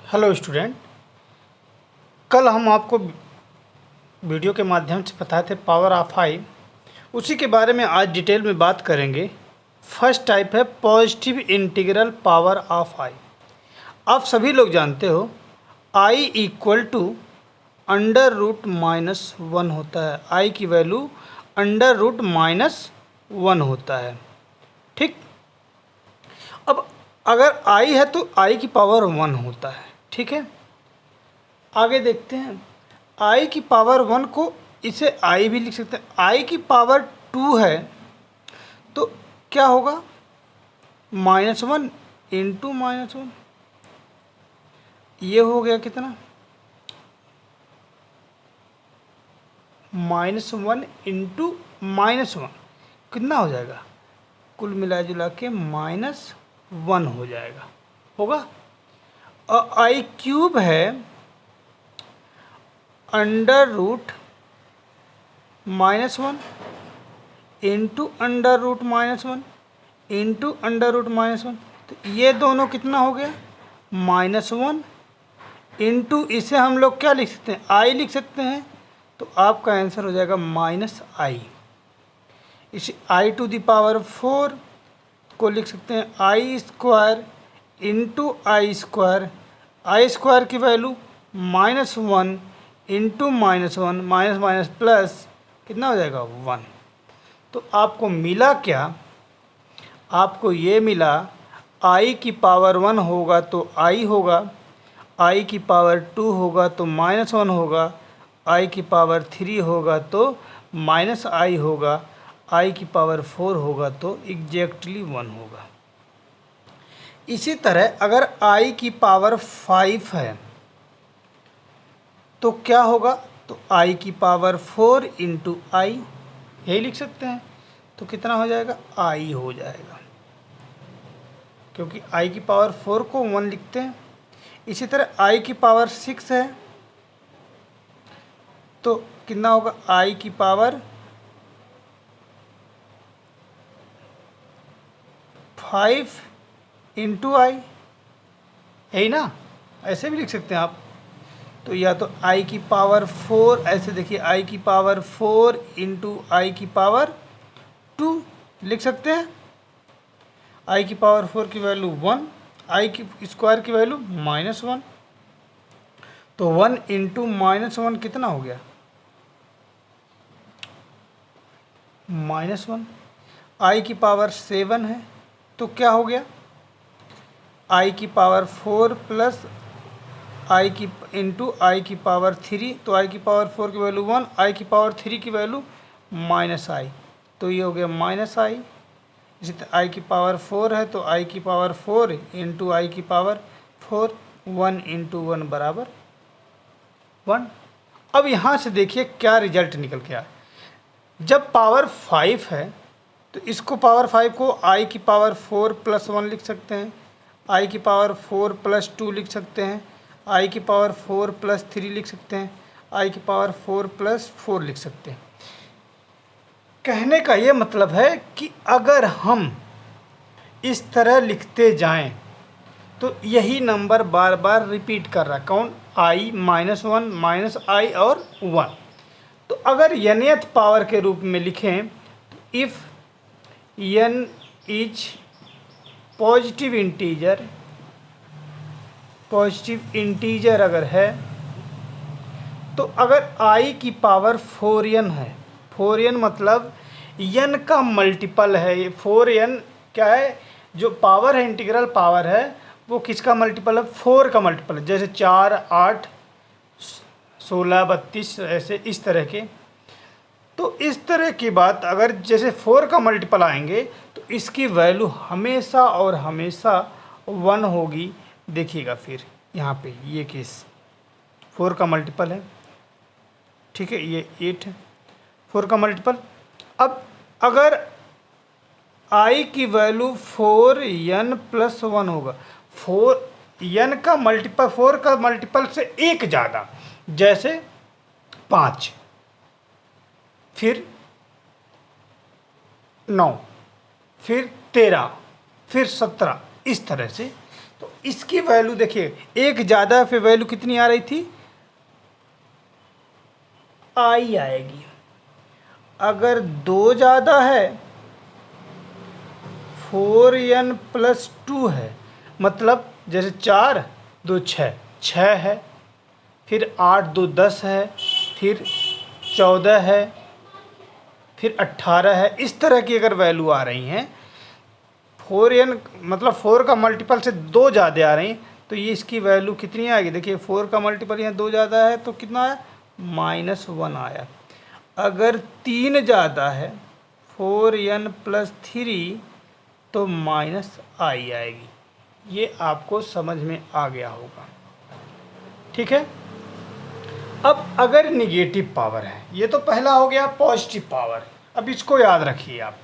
Hello student, कल हम आपको वीडियो के माध्यम से बताए थे पावर ऑफ आई। उसी के बारे में आज डिटेल में बात करेंगे। फर्स्ट टाइप है positive integral power of i. आप सभी लोग जानते हो i equal to under root minus one होता है। आई की value under root minus one होता है। ठीक, अब अगर आई है तो आई की पावर वन होता है। ठीक है, आगे देखते हैं। आई की पावर वन को इसे आई भी लिख सकते हैं। आई की पावर टू है तो क्या होगा, minus one into minus one. ये हो गया कितना, minus one into minus one कितना हो जाएगा, कुल मिला जुला के माइनस वन हो जाएगा, होगा। और आई क्यूब है under root minus one into under root minus one into under root minus one. तो ये दोनों कितना हो गया, माइनस वन इंटू, इसे हम लोग क्या लिख सकते हैं, आई लिख सकते हैं। तो आपका आंसर हो जाएगा माइनस आई। इसे आई टू द पावर फोर को लिख सकते हैं आई स्क्वायर इंटू आई स्क्वायर। आई स्क्वायर की value minus one into minus one, minus minus plus कितना हो जाएगा, वन। तो आपको मिला क्या, आपको ये मिला आई की पावर वन होगा तो आई होगा, आई की पावर टू होगा तो माइनस वन होगा, आई की पावर थ्री होगा तो माइनस आई होगा, आई की पावर फोर होगा तो एग्जैक्टली वन होगा। इसी तरह अगर आई की पावर फाइव है तो क्या होगा, तो आई की पावर फोर इंटू आई, यही लिख सकते हैं। तो कितना हो जाएगा, आई हो जाएगा, क्योंकि आई की पावर फोर को वन लिखते हैं। इसी तरह आई की पावर सिक्स है तो कितना होगा, आई की पावर फाइव इंटू आई, यही ना, ऐसे भी लिख सकते हैं आप। तो या तो आई की पावर फोर, ऐसे देखिए आई की पावर फोर इंटू आई की पावर टू लिख सकते हैं। आई की पावर फोर की वैल्यू वन, आई की स्क्वायर की वैल्यू माइनस वन। तो वन इंटू माइनस वन कितना हो गया, माइनस वन। आई की पावर सेवन है तो क्या हो गया, आई की पावर फोर प्लस आई की इंटू आई की पावर थ्री। तो आई की पावर फोर की वैल्यू वन, आई की पावर थ्री की वैल्यू माइनस आई, तो ये हो गया माइनस आई। इसी तरह आई की पावर फोर है तो आई की पावर फोर इंटू आई की power four, one into one बराबर वन। अब यहाँ से देखिए क्या रिजल्ट निकल के आया। जब पावर फाइव है तो इसको पावर फाइव को आई की पावर फोर प्लस वन लिख सकते हैं, आई की पावर फोर प्लस टू लिख सकते हैं, आई की पावर फोर प्लस थ्री लिख सकते हैं, आई की पावर फोर प्लस फोर लिख सकते हैं। कहने का ये मतलब है कि अगर हम इस तरह लिखते जाएं तो यही नंबर बार बार रिपीट कर रहा है। कौन, आई माइनस वन माइनस आई और वन। तो अगर nth पावर के रूप में लिखें तो if n is positive integer अगर है तो अगर i की पावर 4n है, 4n मतलब n का मल्टीपल है। ये 4n क्या है, जो पावर है, इंटीग्रल पावर है, वो किसका मल्टीपल है, 4 का मल्टीपल है। जैसे 4, 8, 16, 32 ऐसे इस तरह के। तो इस तरह की बात अगर जैसे 4 का मल्टीपल आएंगे तो इसकी वैल्यू हमेशा और हमेशा 1 होगी। देखिएगा फिर यहाँ पे ये केस 4 का मल्टीपल है, ठीक है, ये 8 है, 4 का मल्टीपल। अब अगर आई की वैल्यू 4n प्लस वन होगा, 4n का मल्टीपल, 4 का मल्टीपल से एक ज़्यादा, जैसे 5, फिर 9, फिर 13, फिर 17, इस तरह से तो इसकी वैल्यू देखिए, एक ज़्यादा फिर वैल्यू कितनी आ रही थी, आई आएगी। अगर 2 ज़्यादा है, 4n+2 है, मतलब जैसे 4 2 6 6 है, फिर 8 2 10 है, फिर 14 है, फिर 18 है। इस तरह की अगर वैल्यू आ रही हैं, 4n मतलब 4 का मल्टीपल से 2 ज़्यादा आ रही हैं, तो ये इसकी वैल्यू कितनी आएगी। देखिए 4 का मल्टीपल यहाँ 2 ज़्यादा है तो कितना आया, -1 आया। अगर 3 ज़्यादा है, 4n+3, तो -i आएगी। ये आपको समझ में आ गया होगा, ठीक है। अब अगर निगेटिव पावर है, ये तो पहला हो गया पॉजिटिव पावर। अब इसको याद रखिए आप,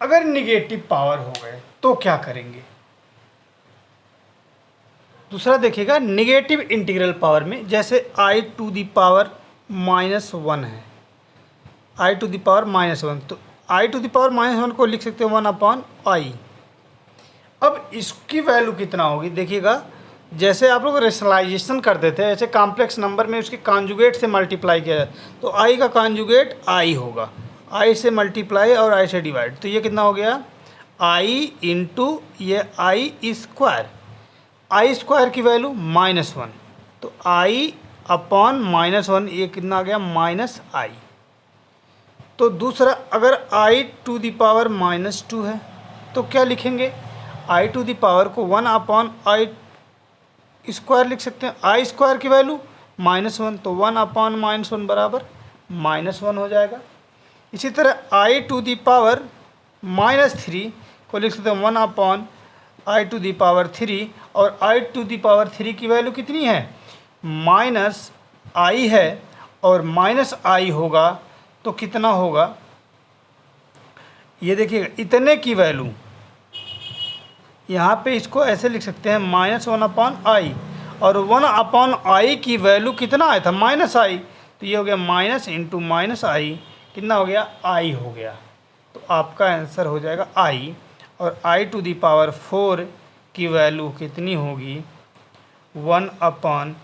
अगर निगेटिव पावर हो गए तो क्या करेंगे। दूसरा देखिएगा, निगेटिव इंटीग्रल पावर में जैसे i⁻⁻1 है, i⁻⁻1, तो i⁻⁻1 को लिख सकते हैं 1/i। अब इसकी वैल्यू कितना होगी देखिएगा, जैसे आप लोग रेशनलाइजेशन करते थे, ऐसे कॉम्प्लेक्स नंबर में उसके कॉन्जुगेट से मल्टीप्लाई किया जाए, तो i का कॉन्जुगेट i होगा, i से मल्टीप्लाई और i से डिवाइड, तो ये कितना हो गया, i इंटू ये i², i² की वैल्यू -1, तो i/-1, ये कितना आ गया, -i। तो दूसरा, अगर i⁻⁻2 है तो क्या लिखेंगे, i² को 1/i² लिख सकते हैं। i² की वैल्यू -1, तो 1/-1 बराबर -1 हो जाएगा। इसी तरह i⁻³ को लिख सकते हैं 1/i⁻³ और i⁻³ की वैल्यू कितनी है, -i है, और -i होगा तो कितना होगा, ये देखिएगा, इतने की वैल्यू यहाँ पे इसको ऐसे लिख सकते हैं -1/i, और 1/i की वैल्यू कितना आया था, -i, तो ये हो गया माइनस इंटू -i, कितना हो गया, i हो गया। तो आपका आंसर हो जाएगा i, और i⁻⁴ की वैल्यू कितनी होगी, 1/i⁻⁴,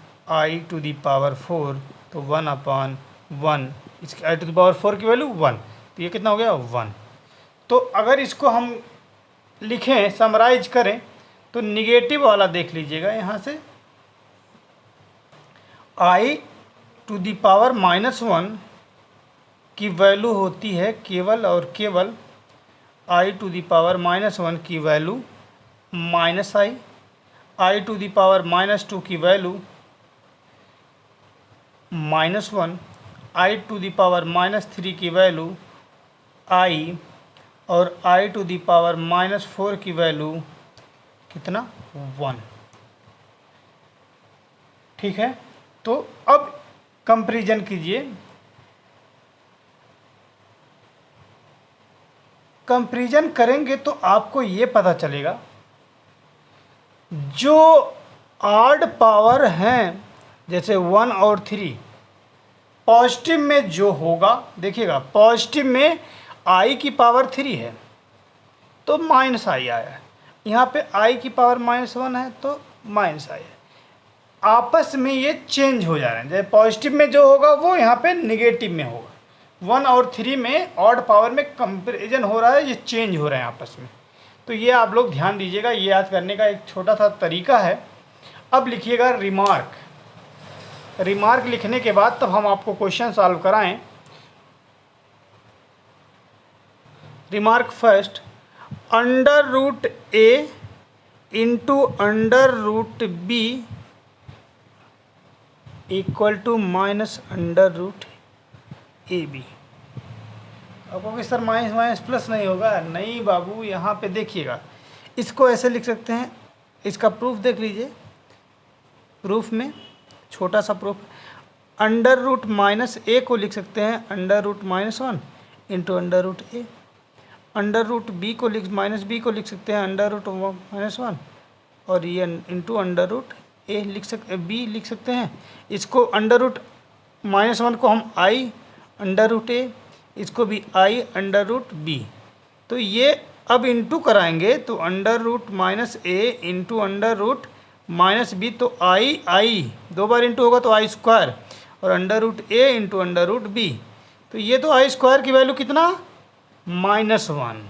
तो 1/1, इसकी i⁻⁴ की वैल्यू 1, तो ये कितना हो गया, 1। तो अगर इसको हम लिखें, समराइज करें, तो निगेटिव वाला देख लीजिएगा, यहाँ से i⁻⁻1 की वैल्यू होती है केवल और केवल i⁻⁻1 की वैल्यू -i, i⁻⁻2 की वैल्यू -1, i⁻⁻3 की वैल्यू i, और i⁻⁻4 की वैल्यू कितना, 1। ठीक है, तो अब कंपैरिजन कीजिए। कंपैरिजन करेंगे तो आपको ये पता चलेगा, जो ऑड पावर हैं जैसे 1 और 3, पॉजिटिव में जो होगा, देखिएगा पॉजिटिव में i⁻3 है तो -i आया है, यहाँ पे i⁻−1 है तो -i है। आपस में ये चेंज हो जा रहे हैं, जैसे पॉजिटिव में जो होगा वो यहाँ पे निगेटिव में होगा, 1 और 3 में ऑड पावर में कंपैरिजन हो रहा है, ये चेंज हो रहे हैं आपस में। तो ये आप लोग ध्यान दीजिएगा, ये याद करने का एक छोटा सा तरीका है। अब लिखिएगा रिमार्क। रिमार्क लिखने के बाद तब हम आपको क्वेश्चन सॉल्व कराएं। Remark first, √a into √b equal to -√ab। आपको कि सर माइनस माइनस प्लस नहीं होगा, नहीं बाबू, यहाँ पे देखिएगा, इसको ऐसे लिख सकते हैं। इसका प्रूफ देख लीजिए, प्रूफ में छोटा सा प्रूफ, √-a को लिख सकते हैं √-1 इंटू √a, √b को -b को लिख सकते हैं √-1, और ये इंटू √a लिख सकते, b लिख सकते हैं। इसको √-1 को हम i √a, इसको भी i √b। तो ये अब इंटू कराएंगे तो under root minus a into under root minus b, तो आई दो बार इंटू होगा तो आई स्क्वायर, और अंडर रूट ए इंटू अंडर रूट बी, तो ये तो आई स्क्वायर की वैल्यू कितना -1,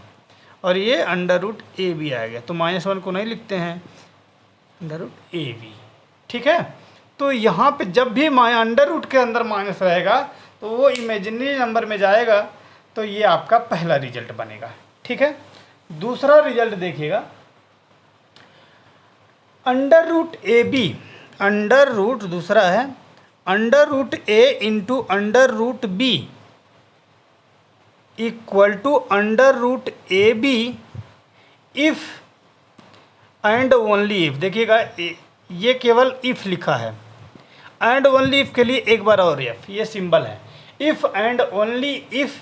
और ये अंडर रूट ए बी आ गया, तो -1 को नहीं लिखते हैं, अंडर रूट ए बी। ठीक है, तो यहाँ पे जब भी अंडर रूट के अंदर माइनस रहेगा तो वो इमेजिनरी नंबर में जाएगा, तो ये आपका पहला रिजल्ट बनेगा। ठीक है, दूसरा रिजल्ट देखिएगा, under root A B, under root दूसरा है under root A into under root B equal to under root A B if and only if. देखिएगा ये केवल इफ लिखा है, एंड ओनली इफ के लिए एक बार और एफ, ये सिंबल है, if and only if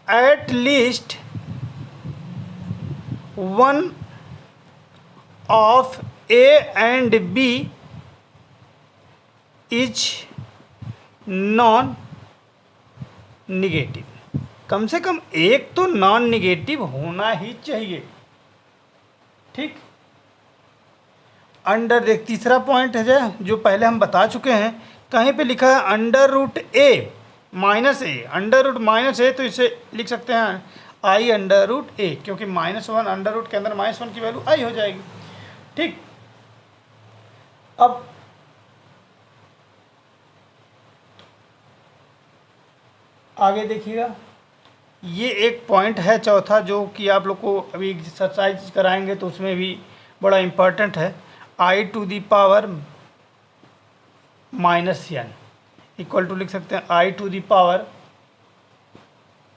at least one of a and b is non negative. कम से कम एक तो नॉन निगेटिव होना ही चाहिए। ठीक, अंडर देख तीसरा पॉइंट है जो पहले हम बता चुके हैं, कहीं पे लिखा है अंडर रूट ए माइनस ए, अंडर रूट माइनस ए, तो इसे लिख सकते हैं आई अंडर रूट ए, क्योंकि -1 अंडर रूट के अंदर -1 की वैल्यू आई हो जाएगी। ठीक, अब आगे देखिएगा, ये एक पॉइंट है चौथा जो कि आप लोग को अभी एक्सरसाइज कराएंगे तो उसमें भी बड़ा इम्पॉर्टेंट है, i to the power -n equal to लिख सकते हैं i to the power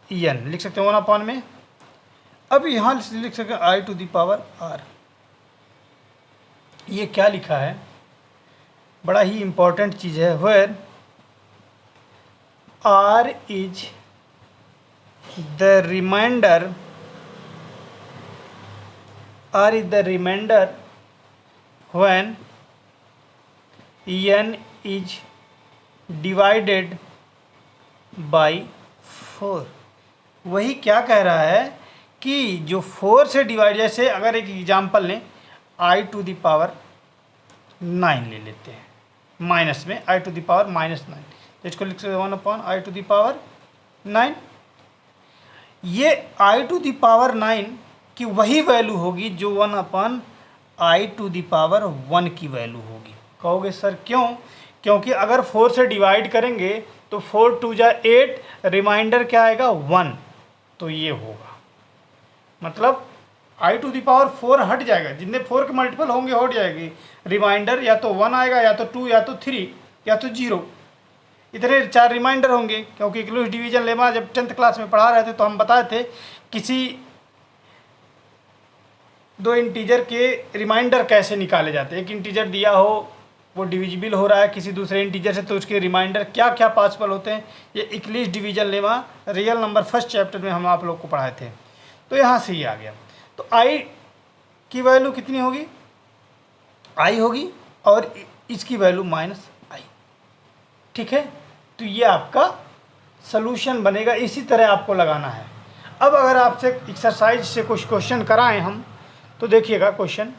n, लिख सकते हैं 1/, में। अब यहाँ लिख सकते हैं i to the power r। ये क्या लिखा है, बड़ा ही इम्पोर्टेंट चीज़ है, where r is the remainder, r is the remainder when n is divided by 4। वही क्या कह रहा है कि जो 4 से डिवाइड, जैसे अगर एक एग्जांपल लें आई टू दी पावर 9 ले लेते हैं, माइनस में आई टू दी पावर -9, तो इसको लिख सकते हैं 1/, आई टू दी पावर 9। ये आई टू दी पावर 9 की वही वैल्यू होगी जो 1/, आई टू दी पावर 1 की वैल्यू होगी। कहोगे सर क्यों? क्योंकि अगर 4 से डिवाइड करेंगे तो 4 2 जा 8, रिमाइंडर क्या आएगा 1, तो ये होगा, मतलब आई टू दी पावर 4 हट जाएगा, जितने 4 के मल्टीपल होंगे हट जाएगी, रिमाइंडर या तो 1 आएगा, या तो 2, या तो 3, या तो 0, इतने 4 रिमाइंडर होंगे। क्योंकि इंक्लूसिव डिवीजन लेमा जब 10th क्लास में पढ़ा रहे थे तो हम बताए थे किसी दो इंटीजर के रिमाइंडर कैसे निकाले जाते हैं। एक इंटीजर दिया हो वो डिविजिबल हो रहा है किसी दूसरे इंटीजर से, तो उसके रिमाइंडर क्या क्या पॉसिबल होते हैं, ये inclusive division lemma real number first chapter में हम आप लोग को पढ़ाए थे। तो यहाँ से ही आ गया, तो आई की वैल्यू कितनी होगी, आई होगी, और इसकी वैल्यू -i। ठीक है, तो ये आपका सलूशन बनेगा, इसी तरह आपको लगाना है। अब अगर आपसे एक्सरसाइज से कुछ क्वेश्चन कराएं हम, तो देखिएगा क्वेश्चन